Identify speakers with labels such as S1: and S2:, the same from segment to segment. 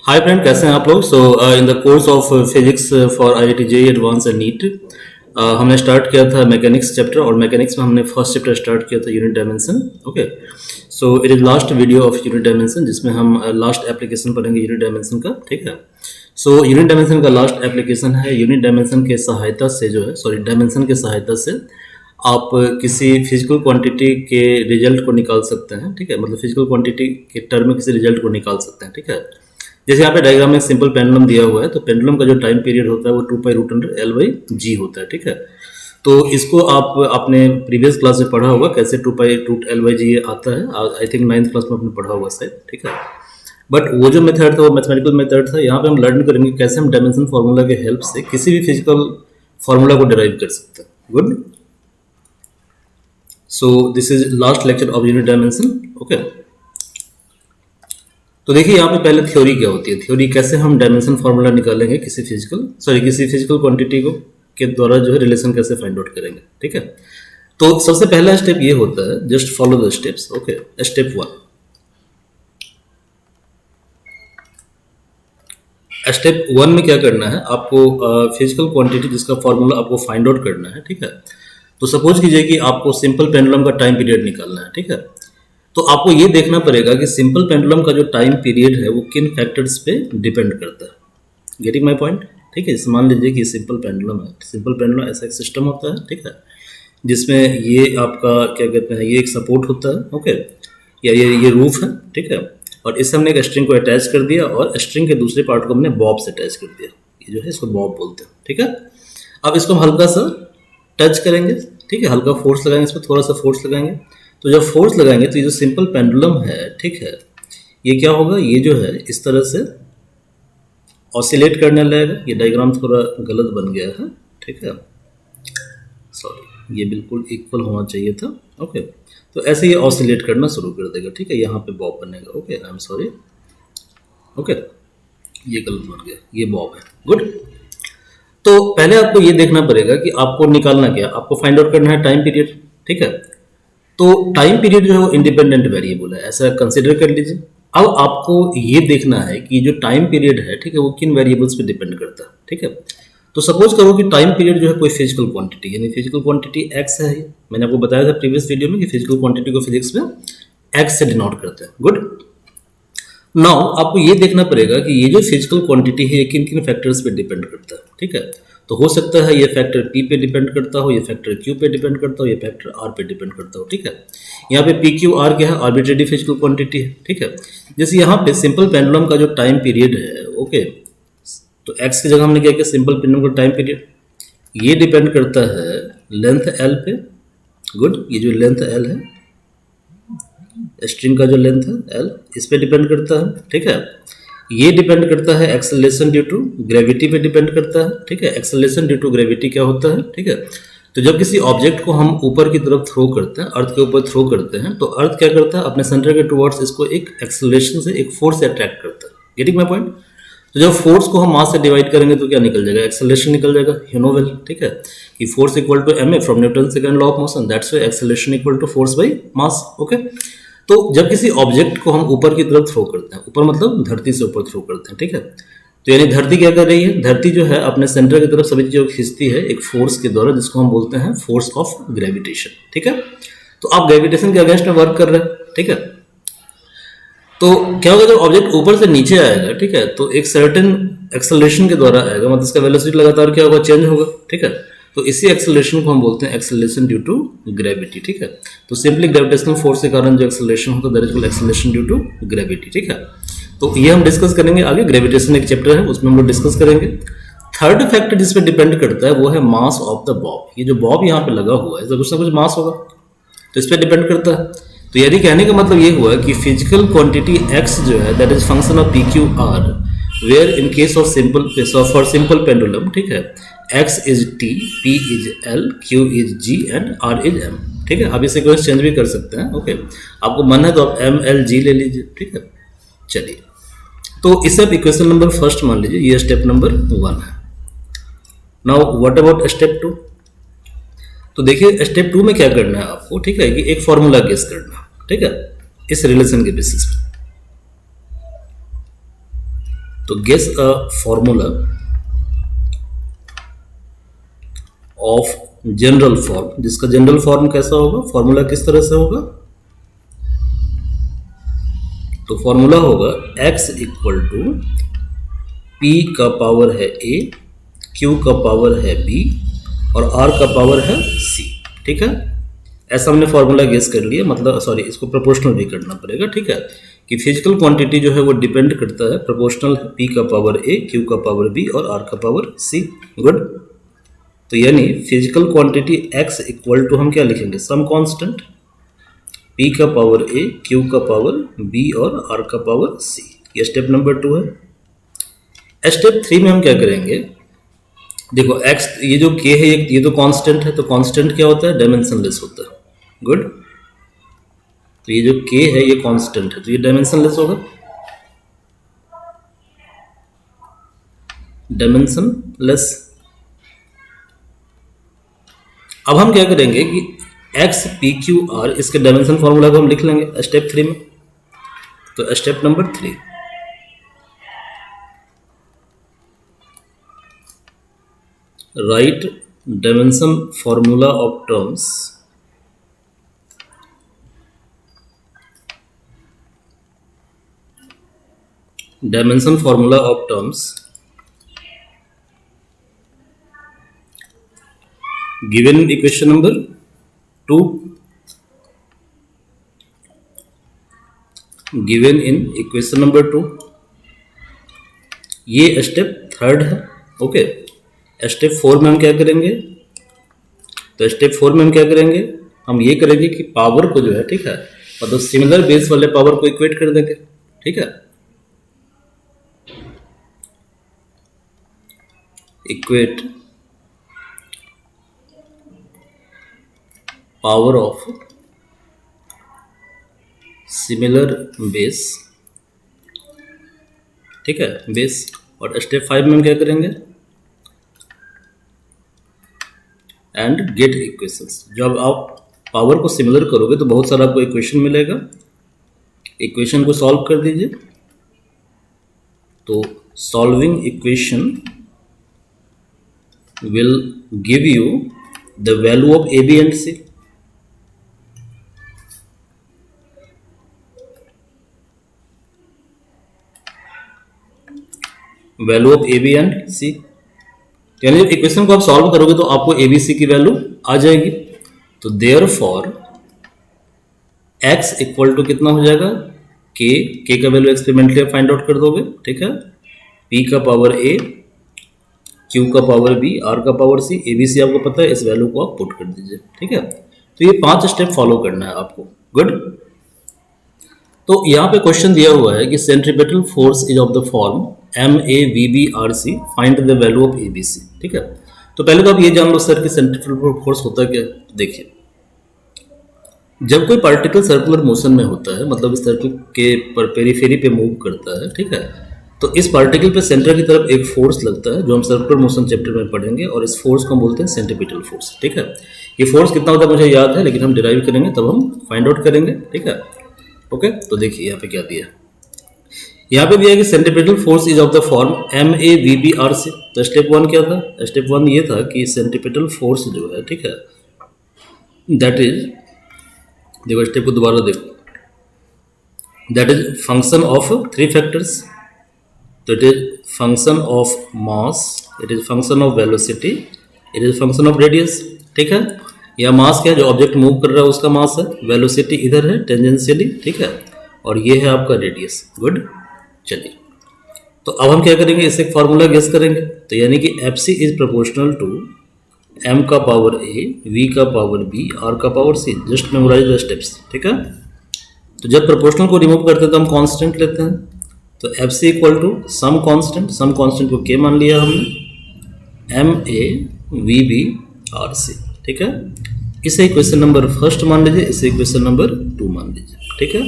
S1: Hi friend, कैसे हैं आप लोग। In the course of physics for IIT JEE advance and NEET हमने स्टार्ट किया था मैकेनिक्स चैप्टर, और मैकेनिक्स में हमने फर्स्ट चैप्टर स्टार्ट किया था unit dimension. Okay, so it is last video of unit dimension, जिसमें हम लास्ट एप्लीकेशन पढ़ेंगे यूनिट डायमेंशन का। ठीक है, सो यूनिट डायमेंशन का लास्ट एप्लीकेशन है यूनिट डायमेंशन के सहायता से जो है डायमेंशन के सहायता से आप किसी फिजिकल क्वांटिटी के रिजल्ट को निकाल सकते हैं। ठीक है, मतलब फिजिकल क्वांटिटी के टर्म में किसी रिजल्ट को निकाल सकते हैं। ठीक है, जैसे यहाँ पे डायग्राम में सिंपल पेंडुलम दिया हुआ है, तो पेंडुलम का जो टाइम पीरियड होता है वो 2π√L/g होता है। ठीक है, तो इसको आप अपने प्रीवियस क्लास में पढ़ा होगा कैसे 2π√L/g आता है। आई थिंक 9th क्लास में आपने पढ़ा होगा शायद। ठीक है, बट वो जो मेथड था वो मैथमेटिकल मेथड था। यहाँ पे हम लर्न करेंगे कैसे हम डायमेंशन फार्मूला के हेल्प से किसी भी फिजिकल फार्मूला को डिराइव कर सकते हैं। Good, so this is last lecture of unit dimension. Okay, तो देखिए यहाँ पे पहले थ्योरी क्या होती है, थ्योरी कैसे हम डायमेंशन फार्मूला निकालेंगे किसी फिजिकल क्वांटिटी को के द्वारा जो है रिलेशन कैसे फाइंड आउट करेंगे। ठीक है, तो सबसे पहला स्टेप ये होता है, just follow the steps. Okay, step 1, step 1 में क्या करना है आपको, फिजिकल क्वांटिटी जिसका फॉर्मूला आपको फाइंड आउट करना है। ठीक है, तो सपोज कीजिए कि आपको सिंपल पेंडुलम का टाइम पीरियड निकालना है। ठीक है, तो आपको ये देखना पड़ेगा कि सिंपल पेंडुलम का जो टाइम पीरियड है वो किन फैक्टर्स पे डिपेंड करता है। Getting my point. ठीक है, मान लीजिए कि सिंपल पेंडुलम है। सिंपल पेंडुलम ऐसा एक सिस्टम होता है। ठीक है, जिसमें ये आपका क्या कहते हैं, ये एक सपोर्ट होता है। ओके, या ये रूफ है। ठीक है, और इससे हमने एक स्ट्रिंग को अटैच कर दिया, और स्ट्रिंग के दूसरे पार्ट को हमने बॉब से अटैच कर दिया। ये जो है इसको बॉब बोलते हैं। ठीक है, अब इसको हम हल्का सा टच करेंगे। ठीक है, हल्का फोर्स लगाएंगे, इस पर थोड़ा सा फोर्स लगाएंगे। तो जब फोर्स लगाएंगे तो ये जो सिंपल पेंडुलम है, ठीक है, ये क्या होगा, ये जो है इस तरह से ऑसिलेट करने लगेगा। ये डायग्राम थोड़ा गलत बन गया है। ठीक है, सॉरी, ये बिल्कुल इक्वल होना चाहिए था। ओके, तो ऐसे ये ऑसिलेट करना शुरू कर देगा। ठीक है, यहाँ पे बॉब बनेगा। Okay, I am sorry. Okay, ये गलत बन गया, ये बॉब है। गुड, तो पहले आपको ये देखना पड़ेगा कि आपको निकालना क्या, आपको फाइंड आउट करना है टाइम पीरियड। ठीक है, तो टाइम पीरियड जो है वो इंडिपेंडेंट वेरिएबल है, ऐसा कंसिडर कर लीजिए। अब आपको ये देखना है कि जो टाइम पीरियड है, ठीक है, वो किन वेरिएबल्स पे डिपेंड करता है। ठीक है, तो सपोज करो कि टाइम पीरियड जो है कोई फिजिकल क्वांटिटी, यानी फिजिकल क्वांटिटी एक्स है। मैंने आपको बताया था प्रीवियस वीडियो में कि फिजिकल क्वांटिटी को फिजिक्स में एक्स से डिनोट करते हैं। गुड, नाउ आपको ये देखना पड़ेगा कि ये जो फिजिकल क्वांटिटी है ये किन किन फैक्टर्स पे डिपेंड करता है। ठीक है, तो हो सकता है ये फैक्टर पी पे डिपेंड करता हो, ये फैक्टर क्यू पे डिपेंड करता हो, ये फैक्टर आर पे डिपेंड करता हो। ठीक है, यहाँ पे पी क्यू आर क्या है, आर्बिट्रेरी फिजिकल क्वांटिटी है। ठीक है, जैसे यहाँ पे सिंपल पेंडुलम का जो टाइम पीरियड है, ओके, तो एक्स की जगह हमने क्या किया, सिंपल पेंडुलम का टाइम पीरियड, ये डिपेंड करता है लेंथ एल पे। गुड, ये जो लेंथ एल है, स्ट्रिंग का जो लेंथ है एल, इस पे डिपेंड करता है। ठीक है, ये डिपेंड करता है एक्सेलरेशन ड्यू टू ग्रेविटी पे डिपेंड करता है। ठीक है, एक्सेलरेशन ड्यू टू ग्रेविटी क्या होता है। ठीक है, तो जब किसी ऑब्जेक्ट को हम ऊपर की तरफ थ्रो करते हैं, अर्थ के ऊपर थ्रो करते हैं, तो अर्थ क्या करता है, अपने सेंटर के टुवर्ड्स इसको एक एक्सेलरेशन से, एक फोर्स से अट्रैक्ट करता है। Getting my point. तो जब फोर्स को हम मास से डिवाइड करेंगे तो क्या निकल जाएगा, एक्सेलरेशन निकल जाएगा। You know well. ठीक है, कि force equal to ma from Newton second law of motion, that's why acceleration equal to force by mass. Okay, तो जब किसी ऑब्जेक्ट को हम ऊपर की तरफ थ्रो करते हैं, ऊपर मतलब धरती से ऊपर थ्रो करते हैं। ठीक है, तो यानी धरती क्या कर रही है, धरती जो है अपने सेंटर की तरफ सभी चीजों को खींचती है एक फोर्स के द्वारा, जिसको हम बोलते हैं फोर्स ऑफ ग्रेविटेशन। ठीक है, तो आप ग्रेविटेशन के अगेंस्ट में वर्क कर रहे हैं। ठीक है, तो क्या होगा, जब ऑब्जेक्ट ऊपर से नीचे आएगा, ठीक है, तो एक सर्टेन एक्सेलरेशन के द्वारा आएगा, मतलब इसका वेलोसिटी लगातार क्या होगा, चेंज होगा। ठीक है, तो इसी एक्सेलरेशन को हम बोलते हैं एक्सेलरेशन ड्यू टू ग्रेविटी। ठीक है, तो सिंपली ग्रेविटेशनल फोर्स के कारण जो एक्सेलरेशन होता है that is called acceleration due to gravity. ठीक है, तो ये हम डिस्कस करेंगे आगे, ग्रेविटेशन एक चैप्टर है उसमें हम लोग डिस्कस करेंगे। थर्ड फैक्टर जिस पे डिपेंड करता है वो है मास ऑफ द बॉब। ये जो बॉब यहाँ पे लगा हुआ है इसका कुछ ना कुछ मास होगा, तो इस पर डिपेंड करता है। तो यदि कहने का मतलब ये हुआ कि फिजिकल क्वांटिटी x जो है that is function of P Q R, where in case of for simple pendulum, ठीक है, x is t, p is l, q is g and r is m। ठीक है, आप इसे कोई चेंज भी कर सकते हैं। ओके, आपको मन है तो आप m l g ले लीजिए। ठीक है, चलिए, तो इसे आप इक्वेशन नंबर फर्स्ट मान लीजिए, ये स्टेप नंबर 1 है। Now what about step 2। तो देखिए स्टेप 2 में क्या करना है आपको, ठीक है, कि एक फॉर्मूला गेस करना है। ठीक है, इस रिलेशन के बेसिस पे। तो guess a formula of general form, जिसका जनरल फॉर्म कैसा होगा, फॉर्मूला किस तरह से होगा, तो फॉर्मूला होगा x इक्वल टू p का पावर है a, q का पावर है b और r का पावर है c। ठीक है, ऐसा हमने फॉर्मूला गेस कर लिया, मतलब सॉरी इसको प्रोपोर्शनल भी करना पड़ेगा। ठीक है, कि फिजिकल क्वांटिटी जो है वो डिपेंड करता है प्रोपोर्शनल p का पावर a, q का पावर b और r का पावर c। गुड, तो यानी physical quantity x equal to हम क्या लिखेंगे, सम कांस्टेंट p का पावर a, q का पावर b और r का पावर c। ये स्टेप नंबर 2 है। स्टेप 3 में हम क्या करेंगे, देखो x ये जो k है ये तो कांस्टेंट है, तो कांस्टेंट क्या होता है, डायमेंशनलेस होता है। गुड, तो ये जो k है ये कांस्टेंट है, तो ये डायमेंशनलेस होगा, डायमेंशनलेस। अब हम क्या करेंगे कि x p q r इसके डायमेंशन फॉर्मूला को हम लिख लेंगे स्टेप 3 में। तो step number 3, right dimension formula of terms dimension formula of terms given in equation number 2, given in equation number 2। ये स्टेप 3 है। ओके, स्टेप 4 में हम क्या करेंगे, तो स्टेप 4 में हम क्या करेंगे, हम ये करेंगे कि पावर को जो है, ठीक है, मतलब सिमिलर बेस वाले पावर को इक्वेट कर देंगे। ठीक है, equate power of similar base. ठीक है, बेस। और स्टेप 5 में हम क्या करेंगे, एंड गेट इक्वेशंस। जब आप पावर को सिमिलर करोगे तो बहुत सारा आपको इक्वेशन मिलेगा, इक्वेशन को सॉल्व कर दीजिए। तो solving equation will give you the value of a, b and c। Value of A b and c, यानी जब इक्वेशन को आप सॉल्व करोगे तो आपको ए बी सी की वैल्यू आ जाएगी। तो therefore X equal to कितना हो जाएगा, के का वैल्यू एक्सपेरिमेंटली फाइंड आउट कर दोगे। ठीक है, पी का पावर ए, क्यू का पावर बी, आर का power C, A B C आपको पता है, इस वैल्यू को आप पुट कर दीजिए। ठीक है, तो ये 5 स्टेप फॉलो करना है आपको। गुड, तो यहाँ पे क्वेश्चन दिया हुआ है कि centripetal force is of the form M A V B R C, find the value of A B C. ठीक है, तो पहले तो आप ये जान लो सर कि सेंट्रीपेटल फोर्स होता क्या। देखिए, जब कोई पार्टिकल सर्कुलर मोशन में होता है, मतलब इस सर्कल के पेरीफेरी पे मूव करता है, ठीक है, तो इस पार्टिकल पे सेंटर की तरफ एक फोर्स लगता है जो हम सर्कुलर मोशन चैप्टर में पढ़ेंगे, और इस फोर्स को हम बोलते हैं सेंट्रीपिटल फोर्स। ठीक है, ये फोर्स कितना होता है मुझे याद है, लेकिन हम डिराइव करेंगे तब हम फाइंड आउट करेंगे। ठीक है, ओके, तो देखिए यहाँ पे क्या दिया है, यहाँ पे दिया है कि centripetal force is of the form M A V B R C. तो स्टेप 1 क्या था, स्टेप 1 ये था कि सेंट्रीपिटल फोर्स जो है, ठीक है, दैट इज, देखो स्टेप को दोबारा देखो, that is function of 3 factors. तो it is function of mass, it is function of velocity, it is function of radius. ठीक है, या मास क्या है, जो ऑब्जेक्ट मूव कर रहा है उसका मास है, वेलोसिटी इधर है टेंजेंशियली। ठीक है, और ये है आपका रेडियस। गुड, चलिए, तो अब हम क्या करेंगे, इससे एक फार्मूला गेस करेंगे। तो यानी कि F C is proportional to M का पावर ए, वी का पावर बी, आर का power C. Just memorise the steps. ठीक है, तो जब प्रोपोर्शनल को रिमूव करते हैं तो हम कांस्टेंट लेते हैं। तो F C equal to some constant, some constant को के मान लिया हमने, M A V B R C. ठीक है, इसे इक्वेशन नंबर 1 मान लीजिए, इसे इक्वेशन नंबर 2 मान लीजिए। ठीक है,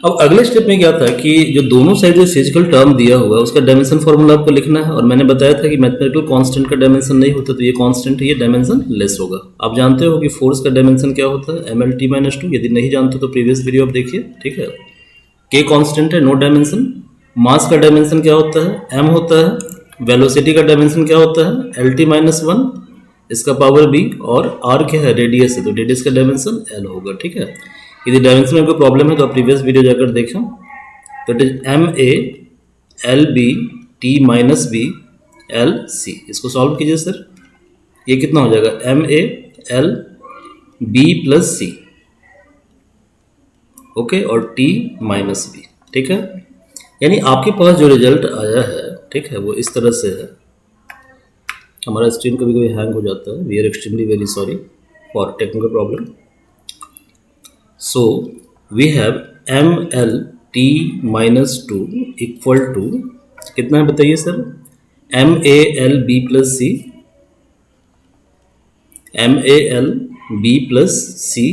S1: अब अगले स्टेप में क्या था कि जो दोनों साइड जो फिजिकल टर्म दिया हुआ है उसका डायमेंशन फॉर्मूला आपको लिखना है। और मैंने बताया था कि मैथमेटिकल कांस्टेंट का डायमेंशन नहीं होता, तो ये कांस्टेंट है, ये डायमेंशन लेस होगा। आप जानते हो कि फोर्स का डायमेंशन क्या होता है, एम एल टी माइनस 2। यदि नहीं जानते तो प्रीवियस वीडियो आप देखिए। ठीक है, के कांस्टेंट है, नो डायमेंशन, मास का डायमेंशन क्या होता है, m होता है। वेलोसिटी का डायमेंशन क्या होता है, lt माइनस वन, इसका पावर b, और r क्या है, रेडियस है, तो रेडियस का डायमेंशन l होगा। ठीक है, यदि डायमेंशन में कोई प्रॉब्लम है तो आप प्रीवियस वीडियो जाकर देखें। तो it is M A L B T minus B L C. इसको सॉल्व कीजिए सर, ये कितना हो जाएगा, एम ए L B plus C, okay, और टी माइनस बी। ठीक है, यानी आपके पास जो रिजल्ट आया है, ठीक है, वो इस तरह से है। हमारा स्क्रीन कभी कभी हैंग हो जाता है, we are extremely very sorry for technical problem. So we have M L T minus two equal to कितना है बताइए sir, M A L B plus c, M A L B plus c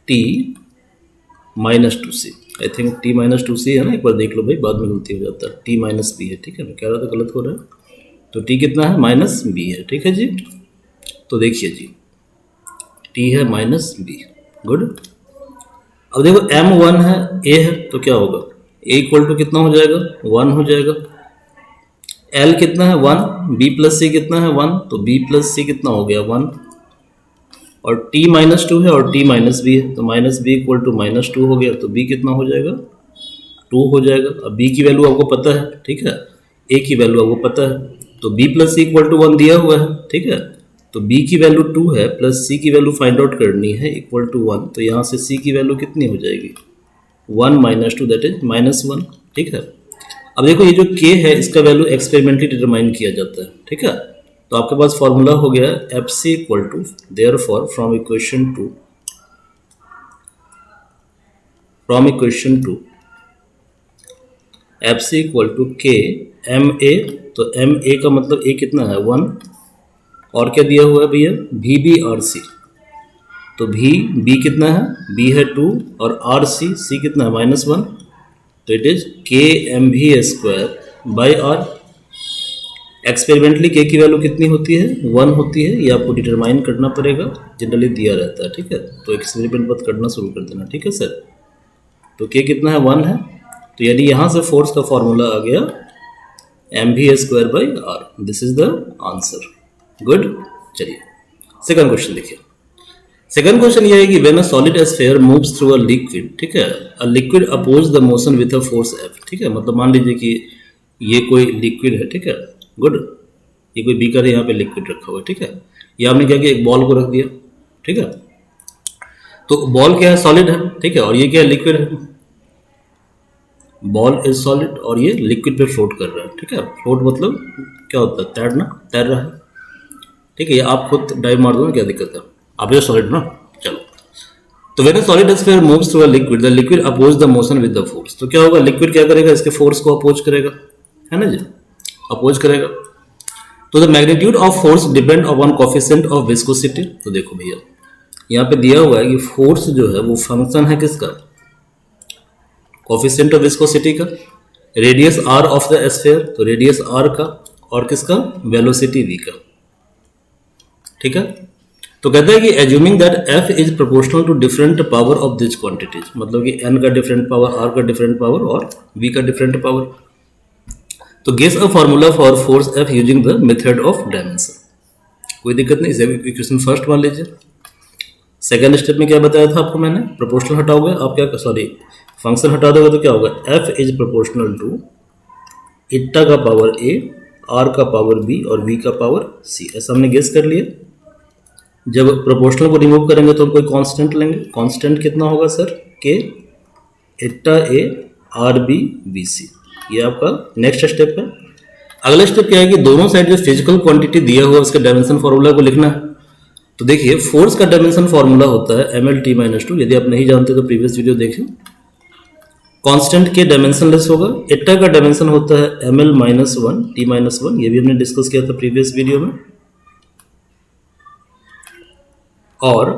S1: T minus two c. I think T minus two c है ना, एक बार देख लो भाई, बाद में गलती हो जाता है। टी माइनस बी है, ठीक है, मैं कह रहा था गलत हो रहा है, तो टी कितना है, माइनस बी है। ठीक है जी, तो देखिए जी, टी है माइनस बी, गुड। अब देखो एम वन है, ए है, तो क्या होगा, ए इक्वल टू कितना हो जाएगा, वन हो जाएगा। एल कितना है, वन, बी प्लस सी कितना है, वन, तो बी प्लस सी कितना हो गया, वन। और t माइनस टू है और t माइनस बी है, तो minus B equal to minus two हो गया, तो b कितना हो जाएगा, टू हो जाएगा। अब b की वैल्यू आपको पता है, ठीक है, a की वैल्यू आपको पता है, तो b plus C equal to one दिया हुआ है, ठीक है, तो b की वैल्यू टू है, प्लस c की वैल्यू फाइंड आउट करनी है इक्वल टू वन, तो यहाँ से c की वैल्यू कितनी हो जाएगी, one minus two, that is minus one. ठीक है, अब देखो ये जो k है इसका वैल्यू एक्सपेरिमेंटली डिटरमाइन किया जाता है। ठीक है, तो आपके पास फॉर्मूला हो गया F C equal to, therefore from equation two F C equal to K M A, तो एम ए का मतलब ए कितना है, वन, और क्या दिया हुआ है भैया, भी बी आर सी, तो भी बी कितना है, बी है टू, और आर सी, सी कितना है, माइनस वन, तो इट इज के एम भी स्क्वायर बाई आर। एक्सपेरिमेंटली के की वैल्यू कितनी होती है, वन होती है, ये आपको डिटरमाइन करना पड़ेगा, जनरली दिया रहता है। ठीक है, तो एक्सपेरिमेंट मत करना शुरू कर देना। ठीक है सर, तो के कितना है, वन है, तो यानी यहाँ से फोर्स का फॉर्मूला आ गया एम भी square by R, this is the answer. Good, चलिए सेकंड क्वेश्चन देखिए। सेकंड क्वेश्चन ये है कि when a solid sphere moves through a liquid, ठीक है, a liquid oppose the motion with a force F. ठीक है, मतलब मान लीजिए कि ये कोई लिक्विड है, ठीक है, गुड, ये कोई बीकर है, यहाँ पे लिक्विड रखा हुआ है। ठीक है, ये आपने क्या किया, एक बॉल को रख दिया। ठीक है, तो बॉल क्या है, सॉलिड है, ठीक है, और ये क्या है, लिक्विड है। बॉल इज सॉलिड और ये लिक्विड पे फ्लोट कर रहा है। ठीक है, फ्लोट मतलब क्या होता है, तैरना, तैर रहा है। ठीक है, ये आप खुद डाइव मार दो ना, क्या दिक्कत है, आप ये सॉलिड ना। चलो, तो when a solid sphere moves through a liquid, the liquid oppose the motion with the force. तो क्या होगा, लिक्विड क्या करेगा, इसके फोर्स को अपोज करेगा, है ना जी, अपोज करेगा। तो the magnitude of force depend upon coefficient of viscosity. तो देखो भैया, यहाँ पे दिया हुआ है कि फोर्स जो है वो फंक्शन है किसका, कोफिशिएंट ऑफ विस्कोसिटी का, radius R of the sphere, तो रेडियस आर का, और किसका, वेलोसिटी वी का। ठीक है, तो कहता है कि assuming that F is proportional to different power of this quantities, मतलब कि एन का डिफरेंट पावर, आर का डिफरेंट पावर, और वी का डिफरेंट पावर। तो guess a formula for force F using the method of dimension. कोई दिक्कत नहीं, इसे इक्वेशन फर्स्ट मान लीजिए। सेकंड स्टेप में क्या बताया था आपको मैंने, प्रोपोर्शनल हटाओगे आप, क्या, सॉरी, फंक्शन हटा दोगे तो क्या होगा, एफ इज प्रोपोर्शनल टू इट्टा का पावर ए, आर का पावर बी, और वी का पावर सी। ऐसा हमने गेस कर लिया। जब प्रोपोर्शनल को रिमूव करेंगे तो हम कोई कांस्टेंट लेंगे। कांस्टेंट कितना होगा सर, के eta a r b v सी। ये आपका नेक्स्ट स्टेप है। अगला स्टेप क्या है कि दोनों साइड जो फिजिकल क्वांटिटी दिया हुआ उसके डायमेंशन फॉर्मूला को लिखना है। तो देखिए, फोर्स का डायमेंशन फॉर्मूला होता है M L T minus two. यदि आप नहीं जानते तो प्रीवियस वीडियो देखें। कांस्टेंट के डायमेंशन लेस होगा। एट्टा का डायमेंशन होता है M L minus one T minus one, ये भी हमने डिस्कस किया था प्रीवियस वीडियो में। और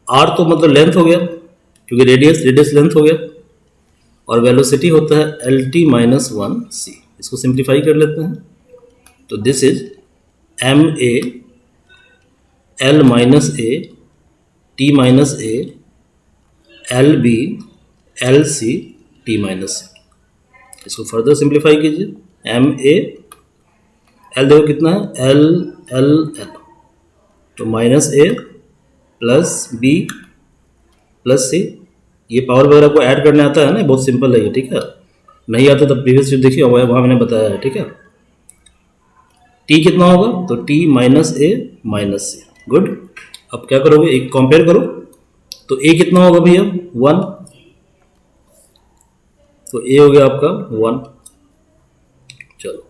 S1: आर तो मतलब लेंथ हो गया, क्योंकि रेडियस लेंथ हो गया, और वेलोसिटी होता है L T minus one c. इसको सिंप्लीफाई कर लेते हैं, तो this is M A L minus a T minus a L b L c T minus c. इसको फर्दर सिंप्लीफाई कीजिए। एम ए एल देखो कितना है, एल एल एल, तो minus a plus b plus c. ये पावर वगैरह को add करने आता है ना, बहुत सिंपल है ये, ठीक है। नहीं आता तो प्रीवियस वीडियो देखिए, वहाँ मैंने बताया है, ठीक है। टी कितना होगा, तो टी माइनस ए माइनस सी, गुड। अब क्या करोगे, एक कंपेयर करो, तो ए कितना होगा भैया, 1, तो ए हो गया आपका 1। चलो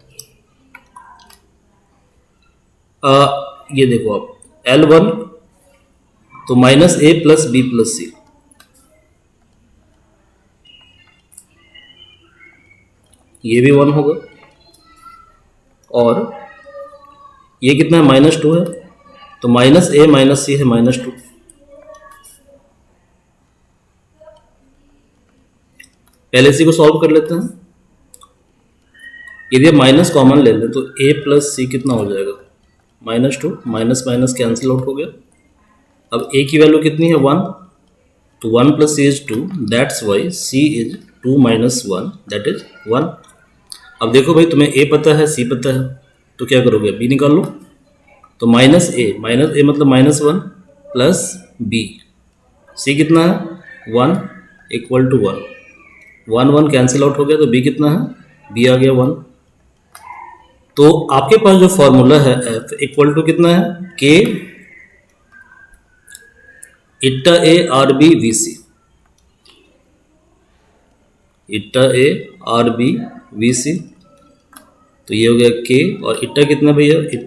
S1: ये देखो आप, L1 तो minus a plus b plus c, ये भी 1 होगा। और ये कितना है, -2 है, तो माइनस ए माइनस सी है -2। पहले इसी को सॉल्व कर लेते हैं। यदि आप माइनस कॉमन ले लें तो ए प्लस सी कितना हो जाएगा, -2, माइनस माइनस कैंसिल आउट हो गया। अब ए की वैल्यू कितनी है, 1, तो 1 plus C is 2, that's why C is 2 minus 1, that is 1। अब देखो भाई, तुम्हें ए पता है सी पता है, तो क्या करोगे, बी निकाल लो। तो माइनस ए मतलब -1 प्लस बी, सी कितना है 1 इक्वल टू 1, 1 1 कैंसिल आउट हो गया, तो बी कितना है, बी आ गया 1। तो आपके पास जो फॉर्मूला है एफ इक्वल टू कितना है, k eta a r b v c, eta a r b v c, तो ये हो गया के। और इट्टा कितना भैया, ए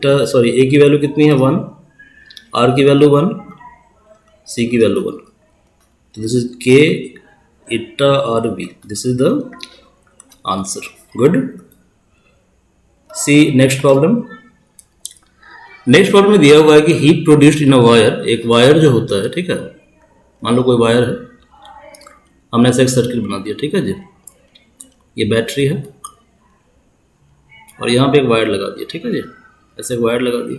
S1: की वैल्यू कितनी है 1, आर की वैल्यू 1, सी की वैल्यू 1, तो this is k eta r b, this is the answer, good. See next problem. Next problem में दिया हुआ है कि heat produced in a wire, एक वायर जो होता है, ठीक है, मान लो कोई वायर है, हमने ऐसा एक सर्किट बना दिया, ठीक है जी, ये बैटरी है और यहाँ पे एक वायर लगा दिया, ठीक है जी, ऐसे एक वायर लगा दिया।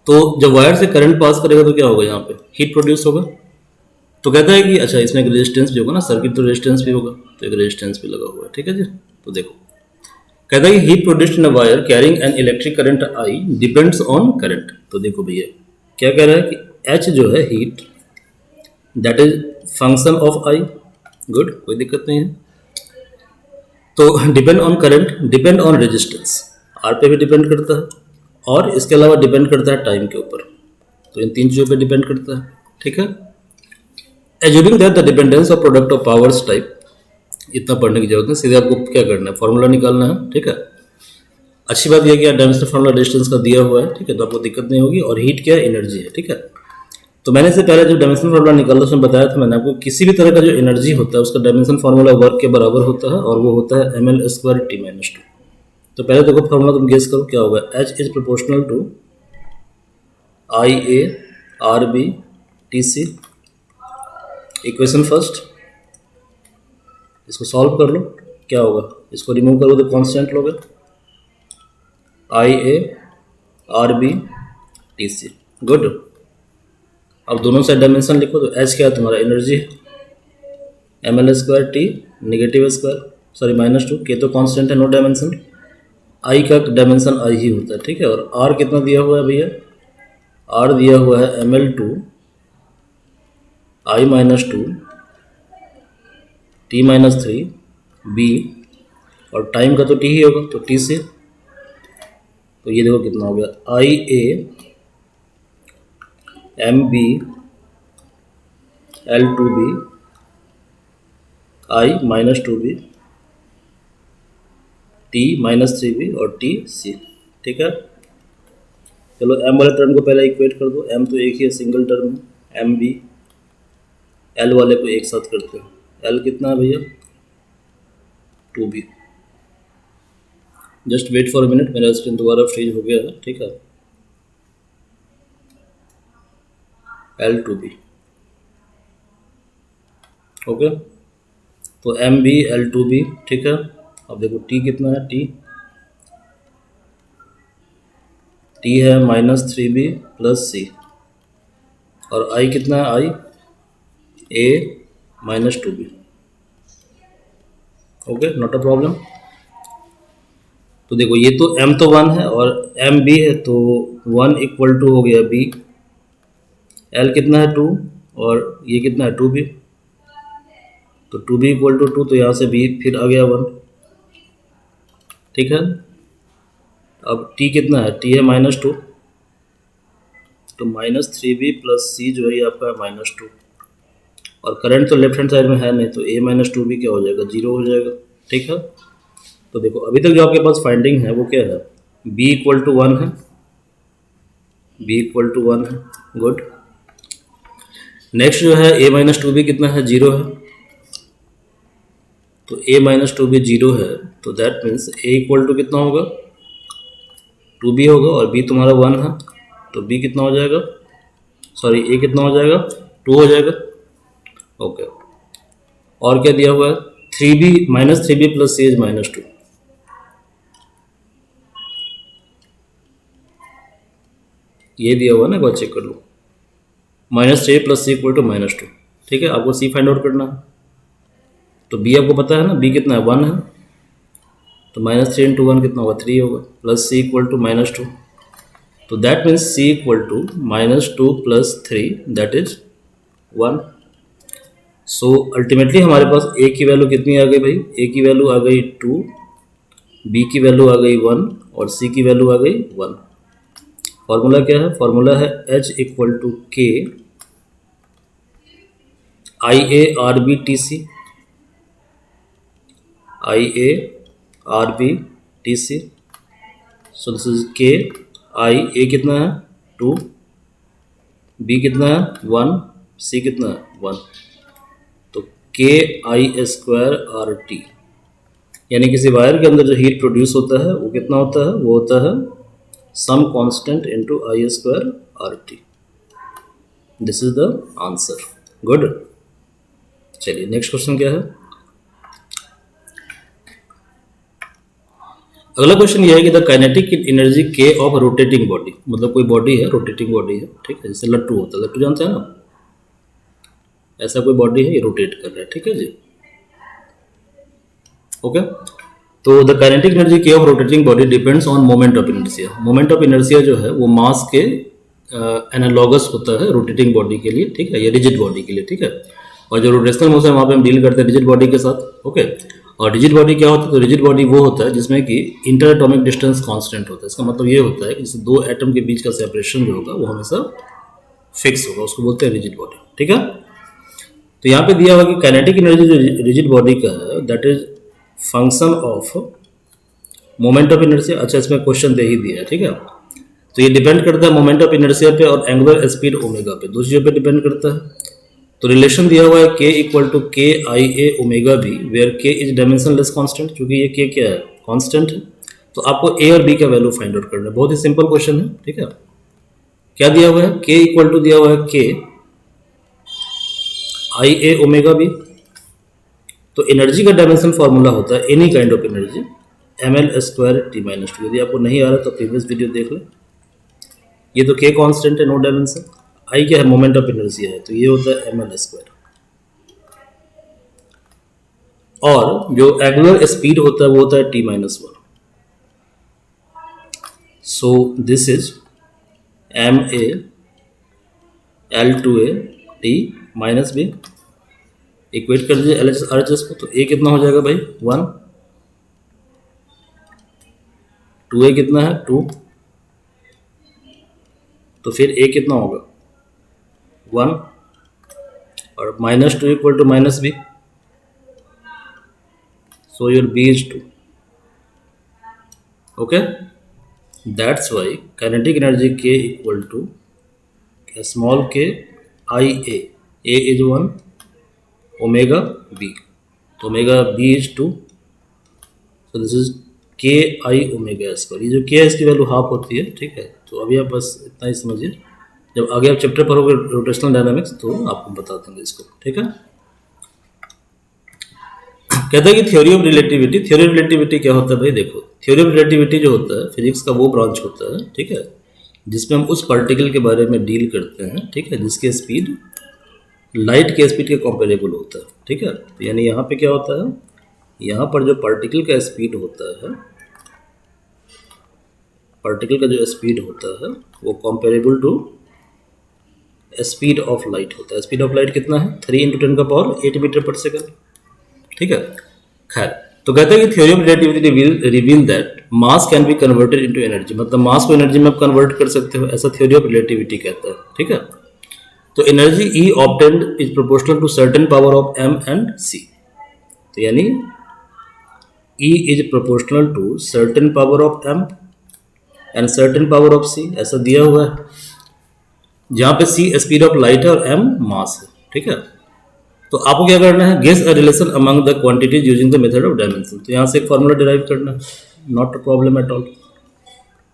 S1: तो जब वायर से करंट पास करेगा तो क्या होगा, यहाँ पे हीट प्रोड्यूस होगा। तो कहता है कि अच्छा इसमें एक रेजिस्टेंस भी होगा ना, सर्किट तो रेजिस्टेंस भी होगा, तो एक रेजिस्टेंस भी लगा हुआ है, ठीक है जी। तो देखो कहता है कि heat produced in a wire carrying an electric current I depends on current. तो देखो भैया क्या कह रहा है कि एच जो है heat, that is function of I, good, कोई दिक्कत नहीं है। तो depend on current, depend on resistance, R पे भी डिपेंड करता है और इसके अलावा डिपेंड करता है टाइम के ऊपर, तो इन 3 चीज़ों पे डिपेंड करता है, ठीक है। Assuming that the dependence of product of powers type, इतना पढ़ने की जरूरत नहीं, सीधे आपको क्या करना है, फॉर्मूला निकालना है, ठीक है। अच्छी बात यह है कि डायमेंशनल फॉर्मूला रेजिस्टेंस का दिया हुआ है, ठीक है, तो आपको दिक्कत नहीं होगी। और हीट क्या है, एनर्जी है, ठीक है। तो मैंने इससे पहले जो डायमेंशनल फॉर्मूला निकाला उसमें बताया था मैंने आपको, किसी भी तरह का जो एनर्जी होता है उसका डायमेंशन फॉर्मूला वर्क के बराबर होता है और वो होता है ml² T-2। तो पहले देखो फॉर्मूला, तुम गेस करो क्या होगा, H is proportional to IA RB TC। Equation first, इसको सॉल्व कर लो, क्या होगा, इसको रिमूव करो तो कांस्टेंट लोगे, IA RB TC, गुड। अब दोनों साइड डायमेंशन लिखो, तो H क्या है तुम्हारा, energy, ml² T negative square, sorry -2, के तो कांस्टेंट है, नो डायमेंशन, I का डायमेंशन I ही होता है, ठीक है। और R कितना दिया हुआ है भैया, R दिया हुआ है ml2 I-2 T-3 B, और टाइम का तो T ही होगा, तो T से, तो ये देखो कितना हो गया, IA MB L2B I-2B T-3B और TC, ठीक है। चलो M वाले टर्म को पहले इक्वेट कर दो, M तो एक ही है, सिंगल टर्म है, MB, L वाले को एक साथ करते हैं, L कितना है भैया 2B। Just wait for a minute, मेरा स्क्रीन दोबारा फ्रीज हो गया है, ठीक है। L2B, ओके, तो MB L2B, ठीक है। अब देखो T कितना है, T है -3B प्लस C, और I कितना है, I A -2B, okay, not a problem. तो देखो ये तो m तो 1 है और m b है, तो 1 इक्वल टू हो गया b, l कितना है 2 और ये कितना है 2b, तो 2b इक्वल टू 2, तो यहाँ से b फिर आ गया 1, ठीक है। अब t कितना है, t है -2, तो -3b प्लस c जो है ये आपका है -2, और करंट तो लेफ्ट हैंड साइड में है नहीं, तो a -2b क्या हो जाएगा, 0 हो जाएगा, ठीक है। तो देखो अभी तक जो आपके पास फाइंडिंग है वो क्या है, b इक्वल टू 1 है, b इक्वल टू 1 है, गुड। नेक्स्ट जो है a-2b कितना है, 0 है, तो a-2b 0 है, तो that means a equal to कितना होगा, 2b होगा, और b तुम्हारा 1 है, तो b कितना हो जाएगा, सॉरी a कितना हो जाएगा, 2 हो जाएगा, ओके। और क्या दिया हुआ है, 3b प्लस c इज -2, ये दिया हुआ है ना, एक बार चेक कर लो, -3 प्लस c इक्वल टू -2, ठीक है। आपको c फाइंड आउट करना है, तो b आपको पता है ना, b कितना है, 1 है, तो -3 इंटू 1 कितना होगा, 3 होगा, प्लस c इक्वल टू -2, तो that means c equal to -2 plus 3 that is 1। So ultimately हमारे पास a की वैल्यू कितनी आ गई भाई, a की वैल्यू आ गई 2, b की वैल्यू आ गई 1 और c की वैल्यू आ गई 1। फॉर्मूला क्या है, फॉर्मूला है h equal to k IA RB TC, IA RB TC, so this is k I, a कितना है 2, b कितना है 1, c कितना है 1, तो k I square R T, यानी किसी वायर के अंदर जो हीट प्रोड्यूस होता है वो कितना होता है, वो होता है some constant into I square R T. This is the answer, good. चलिए नेक्स्ट क्वेश्चन क्या है, अगला क्वेश्चन ये है कि the kinetic energy K of rotating body, मतलब कोई बॉडी है, रोटेटिंग बॉडी है, ठीक है, जैसे लट्टू होता है, लट्टू जानते हैं ना, ऐसा कोई बॉडी है, ये रोटेट कर रहा है, ठीक है जी, ओके। तो the kinetic energy K of rotating body depends on moment of inertia. Moment of inertia जो है वो मास के एनालॉगस होता है रोटेटिंग बॉडी के लिए, ठीक है, या रिजिड बॉडी के लिए, ठीक है। और जो रोटेशनल मोशन वहाँ पे हम डील करते हैं रिजिड बॉडी के साथ, ओके। और रिजिड बॉडी क्या होता है, तो रिजिड बॉडी वो होता है जिसमें कि इंटर एटॉमिक डिस्टेंस कांस्टेंट होता है। इसका मतलब ये होता है कि जैसे दो एटम के बीच का सेपरेशन जो होगा वो हमेशा फिक्स होगा, उसको बोलते हैं रिजिड बॉडी, ठीक है। तो यहाँ पे दिया हुआ कि काइनेटिक एनर्जी जो रिजिड बॉडी का है that is function of moment of inertia. अच्छा, इसमें क्वेश्चन दे ही दिया है, ठीक है। तो ये डिपेंड करता है मोमेंट ऑफ इनर्शिया पे और एंगुलर स्पीड ओमेगा पे, दो चीज़ों पे डिपेंड करता है। तो रिलेशन दिया हुआ है k equal to k I a omega b, where k is dimensionless constant, क्योंकि ये k क्या है, कांस्टेंट है। तो आपको a और b का वैल्यू फाइंड आउट करना है, बहुत ही सिंपल क्वेश्चन है, ठीक है। क्या दिया हुआ है, k इक्वल टू दिया हुआ है k I a omega B. तो एनर्जी का डायमेंशन फॉर्मूला होता है any kind of energy ml square T minus two. यदि आपको नहीं आ रहा तो प्रीवियस वीडियो देख लो। ये तो k कांस्टेंट है, नो डायमेंशन। I क्या है, मोमेंट ऑफ इनर्शिया है, तो ये होता है ml स्क्वायर। और जो एंगुलर स्पीड होता है वो होता है t minus 1। So this is m a l2a t minus b। Equate कर दीजिए L H R H S को, तो a कितना हो जाएगा भाई 1, 2a कितना है 2, तो फिर a कितना होगा 1, और -2 equal to -b, so your b is 2, okay। That's why kinetic energy k equal to small k I a is 1 omega b, तो omega b is 2, so this is k I omega square. ये जो k है इसकी value half होती है, ठीक है। तो अभी आप बस इतना ही समझिए, जब आगे आप चैप्टर पढ़ोगे रोटेशनल डायनामिक्स तो आपको बता देंगे इसको, ठीक है। कहता है कि theory of relativity. Theory of relativity क्या होता है भाई, देखो थ्योरी ऑफ रिलेटिविटी जो होता है फिजिक्स का वो ब्रांच होता है, ठीक है, जिसमें हम उस पार्टिकल के बारे में डील करते हैं, ठीक है, जिसके स्पीड लाइट के स्पीड के कंपेरेबल होता है, ठीक है। तो यानी यहाँ पे क्या होता है, यहाँ पर जो पार्टिकल का स्पीड होता है, पार्टिकल का जो स्पीड होता है वो comparable to speed of light होता है। स्पीड ऑफ लाइट कितना है? 3 × 10⁸ मीटर पर सेकंड। ठीक है, खैर तो कहते हैं कि theory of relativity reveal that mass can be converted into energy, मतलब मास को एनर्जी में आप कन्वर्ट कर सकते हो, ऐसा थ्योरी ऑफ रिलेटिविटी कहता है। ठीक है, तो energy E obtained is proportional to certain power of M and C। तो यानी E is proportional to certain power of M and certain power of C, ऐसा दिया हुआ है, जहाँ पे C स्पीड ऑफ लाइट है और M मास है। ठीक है, तो आपको क्या करना है? Guess a relation among the quantities using the method of dimension. तो यहाँ से एक फॉर्मूला डिराइव करना है, not a problem at all.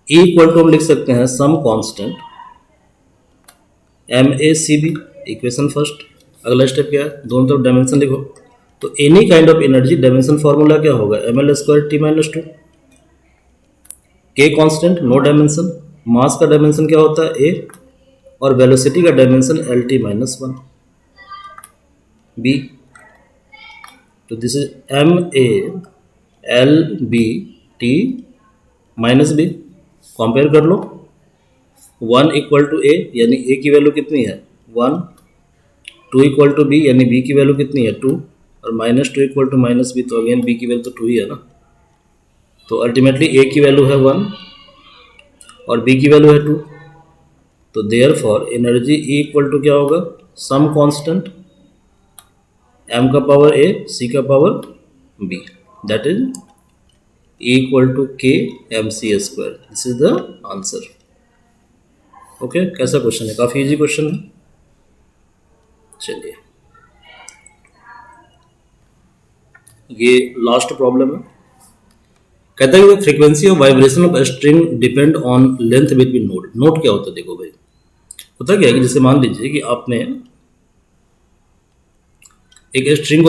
S1: E equal to हम लिख सकते हैं some constant MACB, equation first. अगला स्टेप क्या है? दोनों तरफ डायमेंशन लिखो। तो any kind of energy dimension formula क्या होगा? ml² T-2। K constant, no dimension. Mass का डायमेंशन क्या होता है? A, और वेलोसिटी का डायमेंशन LT-1 B। तो दिस इज MALBT-B। कंपेयर कर लो, 1 इक्वल टू A यानी A की वैल्यू कितनी है? 1। 2 इक्वल टू B यानी B की वैल्यू कितनी है? 2। और -2 इक्वल टू -B, तो अगेन B की वैल्यू तो 2 ही है ना। तो अल्टीमेटली A की वैल्यू है 1 और B की वैल्यू है 2। तो therefore energy E equal to क्या होगा? सम कांस्टेंट M का पावर A, C का power B, that is E equal to K mc²। This is the answer. Okay, कैसा क्वेश्चन है? काफ़ी इजी क्वेश्चन है। चलिए, ये लास्ट प्रॉब्लम है। कहता है कि frequency of vibration of string depend on length between node. Node क्या होता है? देखो भाई, होता क्या है कि जैसे मान लीजिए कि आपने एक स्ट्रिंग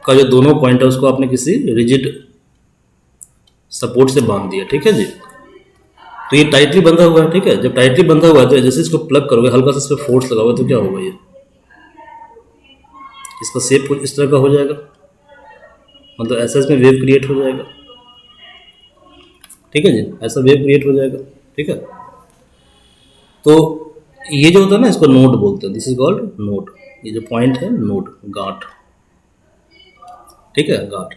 S1: का जो दोनों पॉइंट है उसको आपने किसी रिजिड सपोर्ट से बांध दिया। ठीक है जी, तो ये टाइटली बंधा हुआ है। ठीक है, जब टाइटली बंधा हुआ है तो जैसे इसको प्लग करोगे, हल्का सा इस पर फोर्स लगाओगे तो क्या होगा? ये इसका शेप कुछ इस तरह का हो जाएगा, मतलब ऐसा इसमें वेव क्रिएट हो जाएगा। ठीक है जी, ऐसा वेव क्रिएट हो जाएगा। ठीक है, तो ये जो होता है ना, इसको नोड बोलते हैं। This is called node. ये जो पॉइंट है नोड, गांठ। ठीक है, गांठ।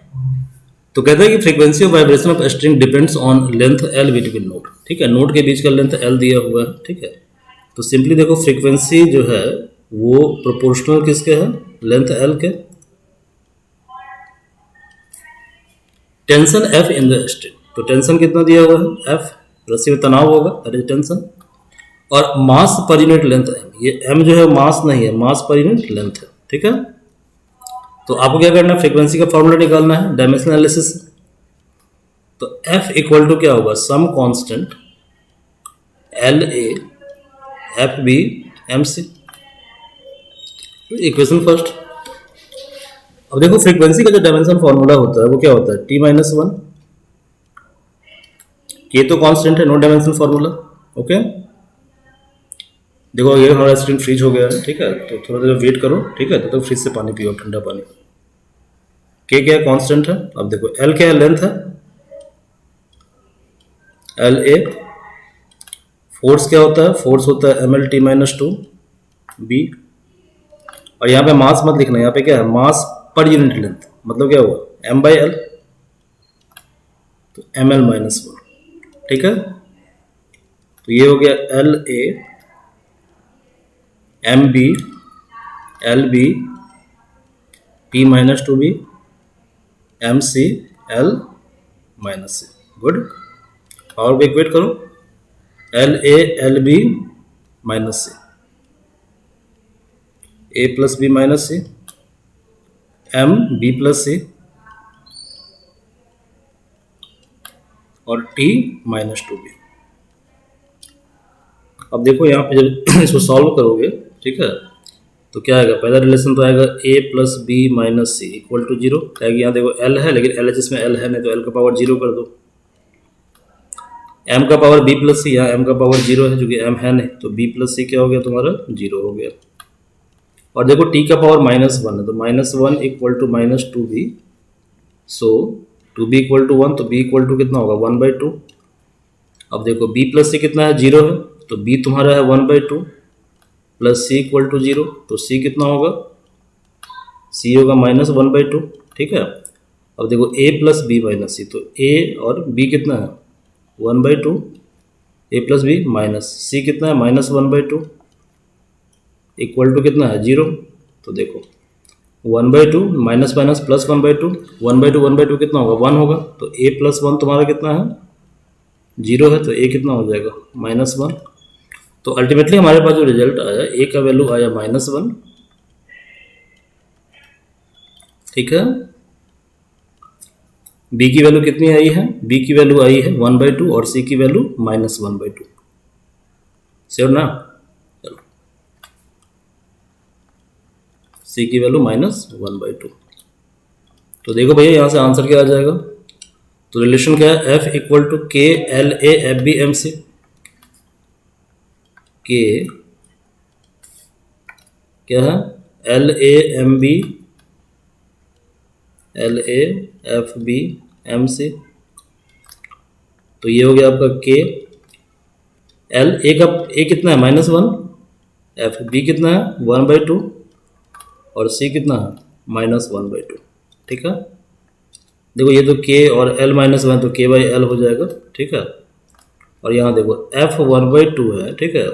S1: तो कहता है कि frequency of vibration of string depends on length L between node. ठीक है, नोड के बीच का लेंथ L दिया हुआ है। ठीक है, तो सिंपली देखो फ्रीक्वेंसी जो है वो प्रोपोर्शनल किसके है? लेंथ L के। Tension F in the string, तो टेंशन कितना दिया हुआ है? F, रस्सी में तनाव होगा, दैट इज टेंशन। और मास पर यूनिट लेंथ M, ये M जो है मास नहीं है, मास पर यूनिट लेंथ है। ठीक है, तो आपको क्या करना है? फ्रीक्वेंसी का फॉर्मूला निकालना है डायमेंशन एनालिसिस। तो F इक्वल टू क्या होगा? Some constant LA FB MC। Equation first. अब देखो फ्रीक्वेंसी का जो डायमेंशन फॉर्मूला होता है वो क्या होता है? T-1। K तो कांस्टेंट है, नो डायमेंशन फॉर्मूला। ओके, देखो ये हमारा स्क्रीन फ्रीज हो गया है। ठीक है, तो थोड़ा देर वेट करो। ठीक है, तो फ्रिज से पानी पियो, ठंडा पानी। K क्या कांस्टेंट है? अब देखो L क्या है? लेंथ है, LA। फोर्स क्या होता है? फोर्स होता है MLT-2B। और यहाँ पे मास मत लिखना, यहाँ पे क्या है? मास पर यूनिट लेंथ, मतलब क्या हुआ? M/L, तो ML-1। ठीक है, तो ये हो गया LA MB LB P-2B MC L-C। Good. और वेट करो, LA LB -C, A + B - C, M B + C और T-2B। अब देखो यहाँ पे जब इसको सॉल्व करोगे, ठीक है, तो क्या आएगा? पहला रिलेशन तो आएगा A + B - C = 0। क्या यहाँ देखो L है, लेकिन LHS में L है नहीं, तो L का पावर 0 कर दो। M का पावर B + C, यहाँ M का पावर 0 है, जो कि M है नहीं, तो B + C क्या हो गया तुम्हारा? 0 हो गया। और देखो T का पावर -1 है, तो -1 = -2B so two B equal to 1, तो बी इक्वल टू कितना होगा 1/2। अब देखो बी प्लस सी कितना है 0 है, तो बी तुम्हारा है 1/2 प्लस सी इक्वल टू 0, तो सी कितना होगा, सी होगा -1/2। ठीक है। अब देखो ए प्लस बी माइनस सी, तो ए और बी कितना है 1/2, ए प्लस बी माइनस सी कितना है -1/2 इक्वल टू कितना है 0। तो देखो 1/2 माइनस माइनस प्लस 1/2, 1/2 कितना होगा 1 होगा, तो ए प्लस 1 तुम्हारा कितना है 0 है, तो ए कितना हो जाएगा -1। तो अल्टीमेटली हमारे पास जो रिजल्ट आया, ए का वैल्यू आया -1। ठीक है। बी की वैल्यू कितनी आई है, बी की वैल्यू आई है 1/2 और सी की वैल्यू -1/2। श्योर ना, चलो सी की वैल्यू -1/2। तो देखो भैया यहाँ से आंसर क्या आ जाएगा। तो रिलेशन क्या है, F equal to K L A F B M C. K क्या है, L A M B L A F B M C. तो ये हो गया आपका के एल ए का, ए कितना है -1, एफ बी कितना है 1/2 और सी कितना है -1/2। ठीक है। देखो ये तो के और एल -1 तो के बाई एल हो जाएगा। ठीक है। और यहाँ देखो एफ 1/2 है। ठीक है।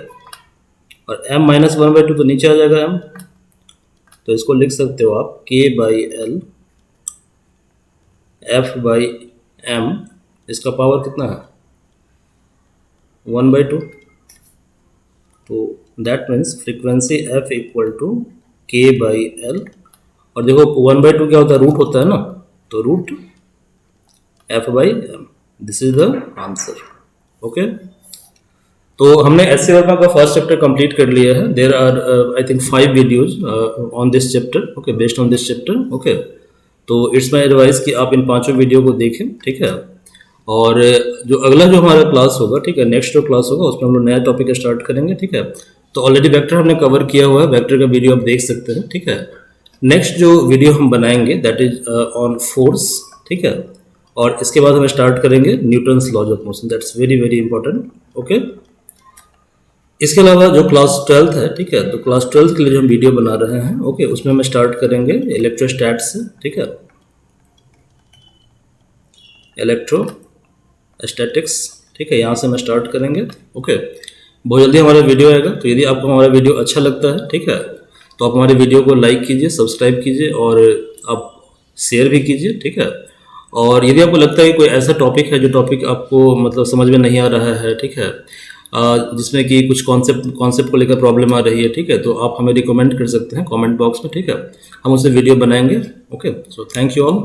S1: और एम -1/2 तो नीचे आ जाएगा एम, तो इसको लिख सकते हो आप K by L F by M, इसका पावर कितना है 1/2। तो that means frequency F equal to K by L. और देखो 1/2 क्या होता है, रूट होता है ना, तो root f by m. This is the answer. Okay. तो हमने एस.सी. वर्मा का फर्स्ट चैप्टर कंप्लीट कर लिया है। There are I think 5 videos on this chapter. Okay, based on this chapter. Okay, तो इट्स माई एडवाइस कि आप इन 5 वीडियो को देखें। ठीक है। और जो अगला जो हमारा क्लास होगा, ठीक है, नेक्स्ट जो क्लास होगा उसमें हम लोग नया टॉपिक स्टार्ट करेंगे। ठीक है। तो ऑलरेडी वेक्टर हमने कवर किया हुआ है, वेक्टर का वीडियो आप देख सकते हैं। ठीक है। नेक्स्ट जो वीडियो हम बनाएंगे दैट इज ऑन फोर्स। ठीक है। और इसके बाद हम स्टार्ट करेंगे Newton's laws of motion. That's very very important. Okay. इसके अलावा जो क्लास 12th है, ठीक है, तो क्लास 12th के लिए जो हम वीडियो बना रहे हैं, ओके, उसमें हम स्टार्ट करेंगे इलेक्ट्रोस्टैट से। ठीक है, इलेक्ट्रोस्टैटिक्स। ठीक है, यहाँ से हम स्टार्ट करेंगे। ओके, बहुत जल्दी हमारा वीडियो आएगा। तो यदि आपको हमारा वीडियो अच्छा लगता है, ठीक है, तो आप हमारे वीडियो को लाइक कीजिए, सब्सक्राइब कीजिए और आप शेयर भी कीजिए। ठीक है। और यदि आपको लगता है कि कोई ऐसा टॉपिक है जो टॉपिक आपको मतलब समझ में नहीं आ रहा है, ठीक है, जिसमें कि कुछ कॉन्सेप्ट को लेकर प्रॉब्लम आ रही है, ठीक है, तो आप हमें रिकमेंड कर सकते हैं कमेंट बॉक्स में। ठीक है, हम उससे वीडियो बनाएंगे। Okay, so thank you all.